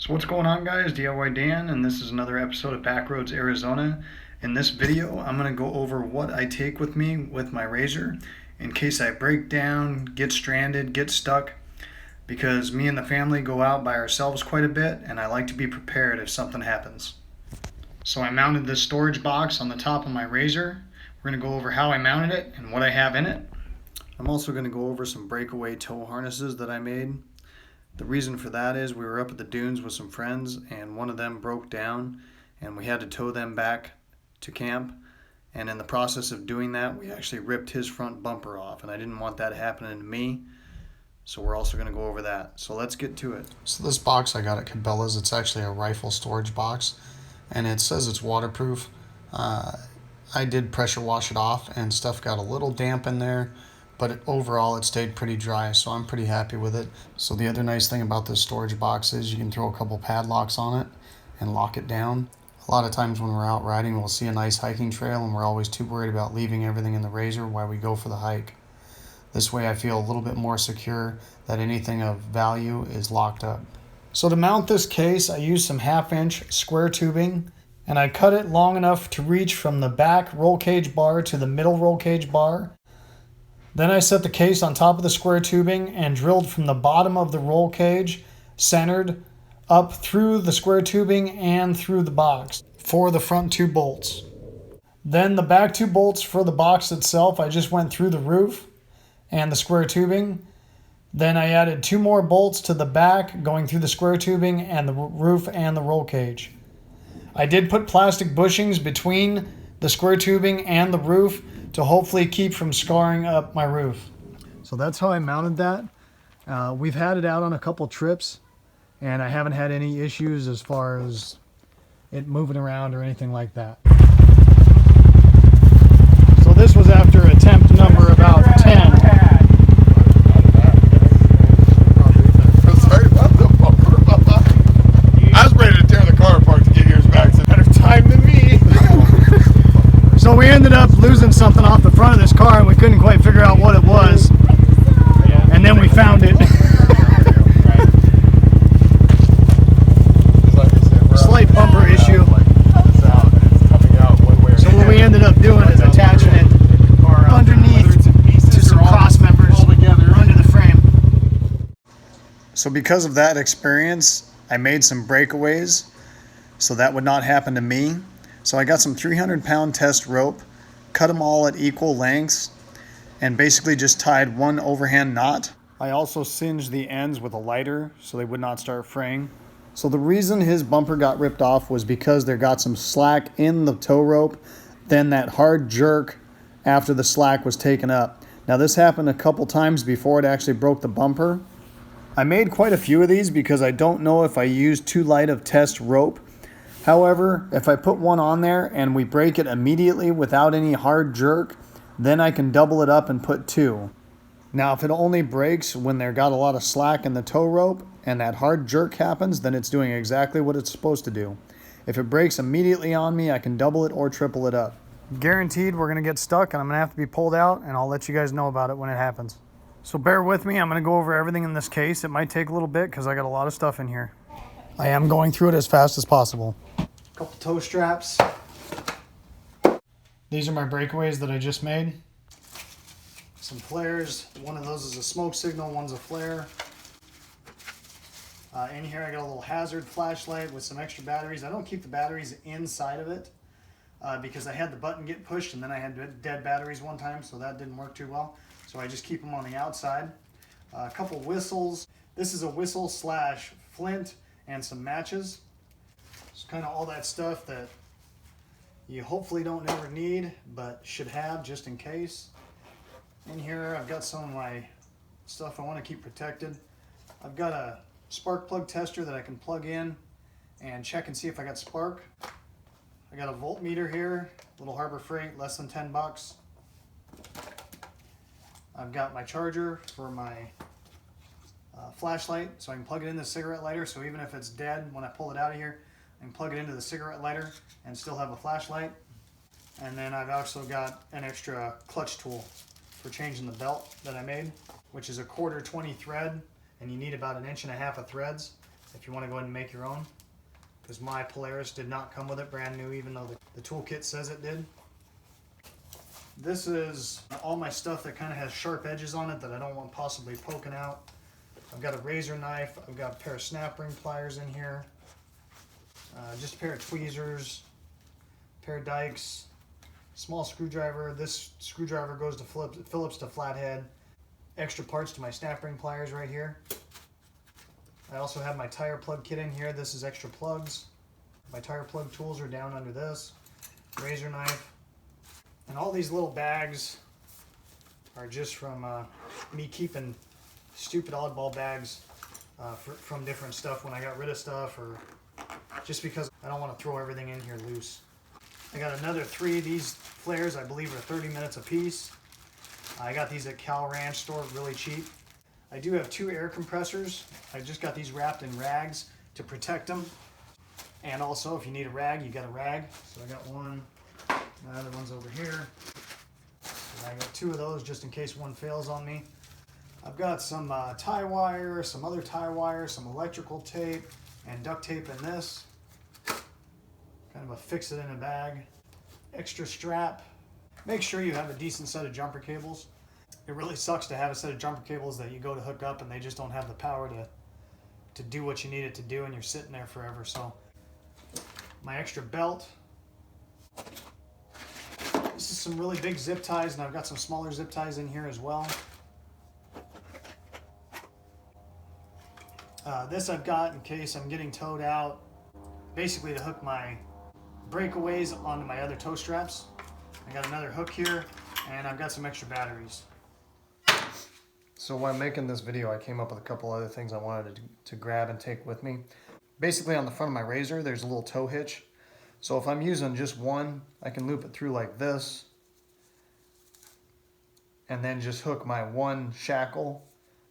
So what's going on, guys? DIY Dan, and this is another episode of Backroads Arizona. In this video, I'm going to go over what I take with me with my razor in case I break down, get stranded, get stuck, because me and the family go out by ourselves quite a bit, and I like to be prepared if something happens. So I mounted this storage box on the top of my razor. We're going to go over how I mounted it and what I have in it. I'm also going to go over some breakaway tow harnesses that I made. The reason for that is we were up at the dunes with some friends and one of them broke down and we had to tow them back to camp, and in the process of doing that we actually ripped his front bumper off, and I didn't want that happening to me, so we're also going to go over that. So let's get to it. So this box I got at Cabela's, it's actually a rifle storage box and it says it's waterproof. I did pressure wash it off and stuff got a little damp in there, but overall it stayed pretty dry, so I'm pretty happy with it. So the other nice thing about this storage box is you can throw a couple padlocks on it and lock it down. A lot of times when we're out riding, we'll see a nice hiking trail and we're always too worried about leaving everything in the razor while we go for the hike. This way I feel a little bit more secure that anything of value is locked up. So to mount this case, I used some 1/2-inch square tubing, and I cut it long enough to reach from the back roll cage bar to the middle roll cage bar. Then I set the case on top of the square tubing and drilled from the bottom of the roll cage, centered, up through the square tubing and through the box for the front 2 bolts. Then the back 2 bolts for the box itself, I just went through the roof and the square tubing. Then I added 2 more bolts to the back going through the square tubing and the roof and the roll cage. I did put plastic bushings between the square tubing and the roof to hopefully keep from scarring up my roof. So that's how I mounted that. We've had it out on a couple trips and I haven't had any issues as far as it moving around or anything like that. So this was after attempt number about 10. Sorry about the bumper. I was ready to tear the car apart to get yours back. It's better time than me. So we ended up losing something off the front of this car and we couldn't quite figure out what it was. And then we found it. Slight bumper issue. So what we ended up doing is attaching it underneath to some cross members under the frame. So because of that experience, I made some breakaways so that would not happen to me. So I got some 300-pound test rope, cut them all at equal lengths, and basically just tied one overhand knot. I also singed the ends with a lighter so they would not start fraying. So the reason his bumper got ripped off was because there got some slack in the tow rope, then that hard jerk after the slack was taken up. Now this happened a couple times before it actually broke the bumper. I made quite a few of these because I don't know if I used too light of test rope. However, if I put one on there and we break it immediately without any hard jerk, then I can double it up and put 2. Now, if it only breaks when there got a lot of slack in the tow rope and that hard jerk happens, then it's doing exactly what it's supposed to do. If it breaks immediately on me, I can double it or triple it up. Guaranteed we're going to get stuck and I'm going to have to be pulled out, and I'll let you guys know about it when it happens. So bear with me, I'm going to go over everything in this case. It might take a little bit because I got a lot of stuff in here. I am going through it as fast as possible. Couple toe straps. These are my breakaways that I just made. Some flares. One of those is a smoke signal, one's a flare. In here I got a little hazard flashlight with some extra batteries. I don't keep the batteries inside of it because I had the button get pushed and then I had dead batteries one time, so that didn't work too well. So I just keep them on the outside. A couple whistles. This is a whistle slash flint and some matches. It's kind of all that stuff that you hopefully don't ever need, but should have just in case. In here I've got some of my stuff I want to keep protected. I've got a spark plug tester that I can plug in and check and see if I got spark. I got a voltmeter here, little Harbor Freight, less than 10 bucks. I've got my charger for my flashlight, so I can plug it in the cigarette lighter, so even if it's dead when I pull it out of here, I can plug it into the cigarette lighter and still have a flashlight. And then I've also got an extra clutch tool for changing the belt that I made, which is a 1/4 20 thread, and you need about 1.5 inches of threads. if you want to go ahead and make your own, because my Polaris did not come with it brand new, even though the toolkit says it did. This is all my stuff that kind of has sharp edges on it that I don't want possibly poking out. I've got a razor knife, I've got a pair of snap ring pliers in here, just a pair of tweezers, a pair of dikes, small screwdriver. This screwdriver goes to Phillips to flathead. Extra parts to my snap ring pliers right here. I also have my tire plug kit in here. This is extra plugs. My tire plug tools are down under this. Razor knife. And all these little bags are just from me keeping stupid oddball bags from different stuff when I got rid of stuff, or just because I don't want to throw everything in here loose. I got another 3 of these flares. I believe are 30 minutes a piece. I got these at Cal Ranch store really cheap. I do have 2 air compressors. I just got these wrapped in rags to protect them. And also, if you need a rag, you got a rag. So I got one. My other one's over here. And I got 2 of those just in case one fails on me. I've got some tie wire, some other tie wire, some electrical tape, and duct tape in this. Kind of a fix it in a bag. Extra strap. Make sure you have a decent set of jumper cables. It really sucks to have a set of jumper cables that you go to hook up and they just don't have the power to do what you need it to do, and you're sitting there forever. So my extra belt. This is some really big zip ties, and I've got some smaller zip ties in here as well. This I've got in case I'm getting towed out, basically to hook my breakaways onto my other tow straps. I got another hook here, and I've got some extra batteries. So while making this video, I came up with a couple other things I wanted to grab and take with me. Basically, on the front of my razor, there's a little tow hitch. So if I'm using just one, I can loop it through like this, and then just hook my one shackle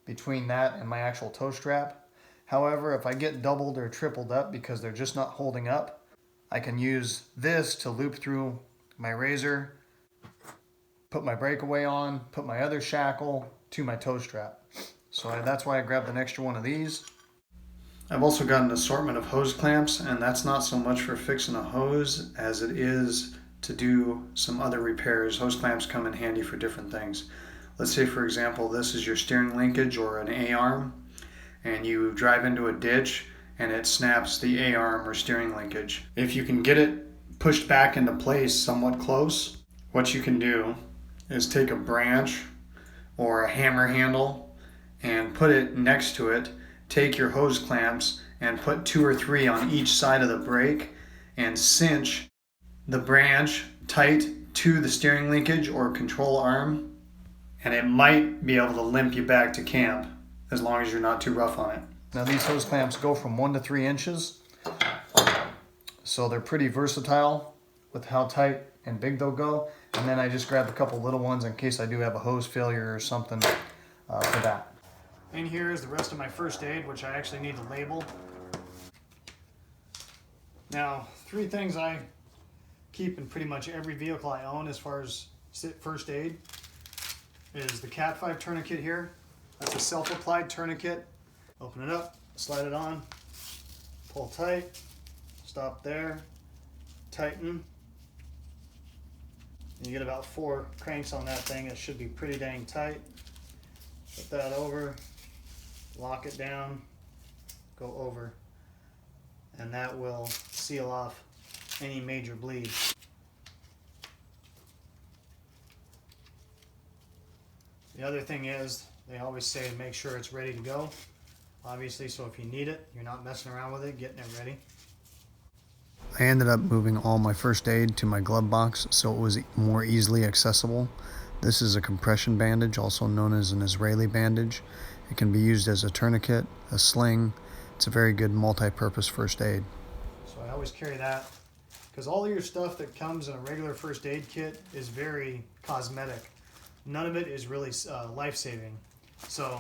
between that and my actual tow strap. However, if I get doubled or tripled up because they're just not holding up, I can use this to loop through my razor, put my breakaway on, put my other shackle to my tow strap. So that's why I grabbed an extra one of these. I've also got an assortment of hose clamps, and that's not so much for fixing a hose as it is to do some other repairs. Hose clamps come in handy for different things. Let's say, for example, this is your steering linkage or an A-arm, and you drive into a ditch and it snaps the A-arm or steering linkage. If you can get it pushed back into place somewhat close, what you can do is take a branch or a hammer handle and put it next to it. Take your hose clamps and put 2 or 3 on each side of the brake and cinch the branch tight to the steering linkage or control arm, and it might be able to limp you back to camp as long as you're not too rough on it. Now these hose clamps go from 1 to 3 inches, so they're pretty versatile with how tight and big they'll go. And then I just grabbed a couple little ones in case I do have a hose failure or something for that. In here is the rest of my first aid, which I actually need to label. Now, 3 things I keep in pretty much every vehicle I own as far as first aid is the Cat5 Tourniquet here. That's a self-applied tourniquet. Open it up, slide it on, pull tight, stop there, tighten. You get about 4 cranks on that thing. It should be pretty dang tight. Put that over, lock it down, go over, and that will seal off any major bleed. The other thing is, they always say to make sure it's ready to go. Obviously, so if you need it, you're not messing around with it, getting it ready. I ended up moving all my first aid to my glove box so it was more easily accessible. This is a compression bandage, also known as an Israeli bandage. It can be used as a tourniquet, a sling. It's a very good multi-purpose first aid. So I always carry that because all your stuff that comes in a regular first aid kit is very cosmetic. None of it is really life-saving. So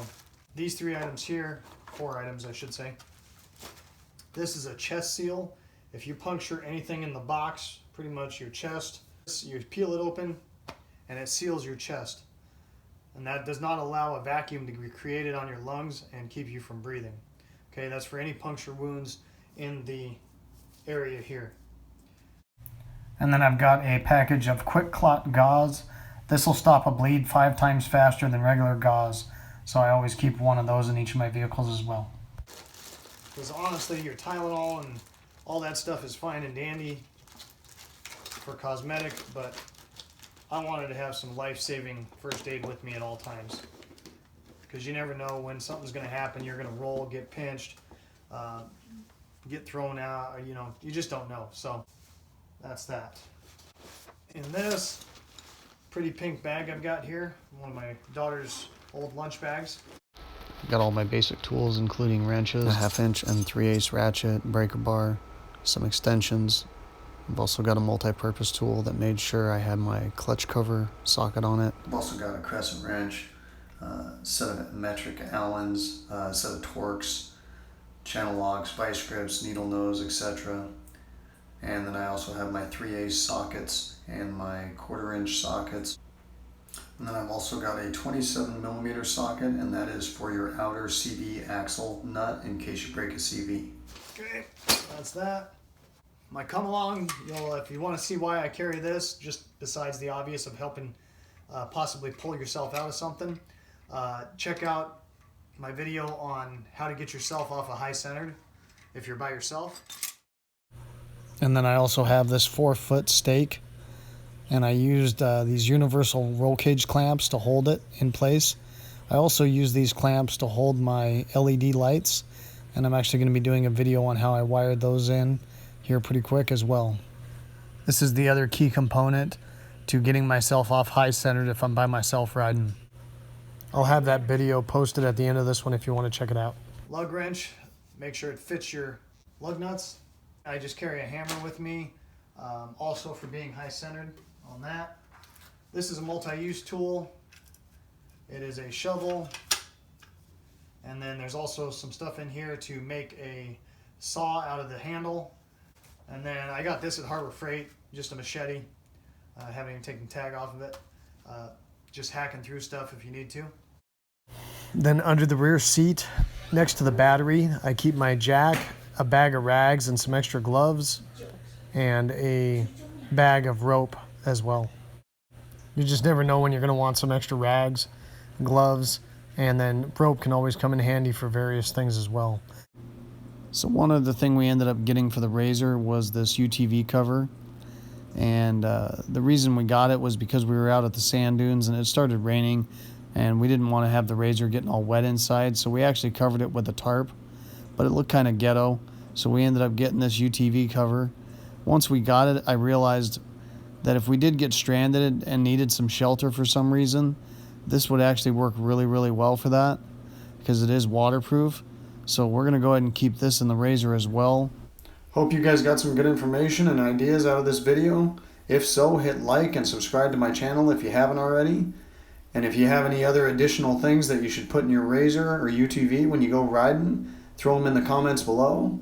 these 3 items here, 4 items I should say. This is a chest seal. If you puncture anything in the box, pretty much your chest, you peel it open and it seals your chest. And that does not allow a vacuum to be created on your lungs and keep you from breathing. Okay, that's for any puncture wounds in the area here. And then I've got a package of quick clot gauze. This will stop a bleed 5 times faster than regular gauze, so I always keep one of those in each of my vehicles as well. Because honestly, your Tylenol and all that stuff is fine and dandy for cosmetic, but I wanted to have some life-saving first aid with me at all times. Because you never know when something's going to happen. You're going to roll, get pinched, get thrown out, you know, you just don't know. So that's that. In this pretty pink bag I've got here, one of my daughter's old lunch bags. Got all my basic tools, including wrenches, a 1/2 inch and 3/8 ratchet, breaker bar, some extensions. I've also got a multi-purpose tool that made sure I had my clutch cover socket on it. I've also got a crescent wrench, set of metric Allens, set of Torx, channel locks, vice grips, needle nose, etc. And then I also have my 3/8 sockets and my 1/4 inch sockets. And then I've also got a 27mm socket, and that is for your outer CV axle nut in case you break a CV. Okay, that's that. My come along, if you want to see why I carry this, just besides the obvious of helping possibly pull yourself out of something, check out my video on how to get yourself off a high-centered if you're by yourself. And then I also have this 4-foot stake, and I used these universal roll cage clamps to hold it in place. I also use these clamps to hold my LED lights, and I'm actually going to be doing a video on how I wired those in here pretty quick as well. This is the other key component to getting myself off high-centered if I'm by myself riding. I'll have that video posted at the end of this one if you want to check it out. Lug wrench, make sure it fits your lug nuts. I just carry a hammer with me, also for being high-centered on that. This is a multi-use tool. It is a shovel, and then there's also some stuff in here to make a saw out of the handle. And then I got this at Harbor Freight, just a machete. I haven't even taken the tag off of it. Just hacking through stuff if you need to. Then under the rear seat, next to the battery, I keep my jack, a bag of rags and some extra gloves, and a bag of rope as well. You just never know when you're going to want some extra rags, gloves, and then rope can always come in handy for various things as well. So one other thing we ended up getting for the RZR was this UTV cover. And the reason we got it was because we were out at the sand dunes and it started raining, and we didn't want to have the RZR getting all wet inside, so we actually covered it with a tarp, but it looked kind of ghetto, so we ended up getting this UTV cover. Once we got it, I realized that if we did get stranded and needed some shelter for some reason, this would actually work really, really well for that because it is waterproof. So we're going to go ahead and keep this in the RZR as well. Hope you guys got some good information and ideas out of this video. If so, hit like and subscribe to my channel if you haven't already. And if you have any other additional things that you should put in your RZR or UTV when you go riding, throw them in the comments below.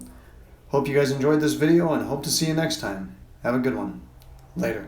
Hope you guys enjoyed this video and hope to see you next time. Have a good one. Later.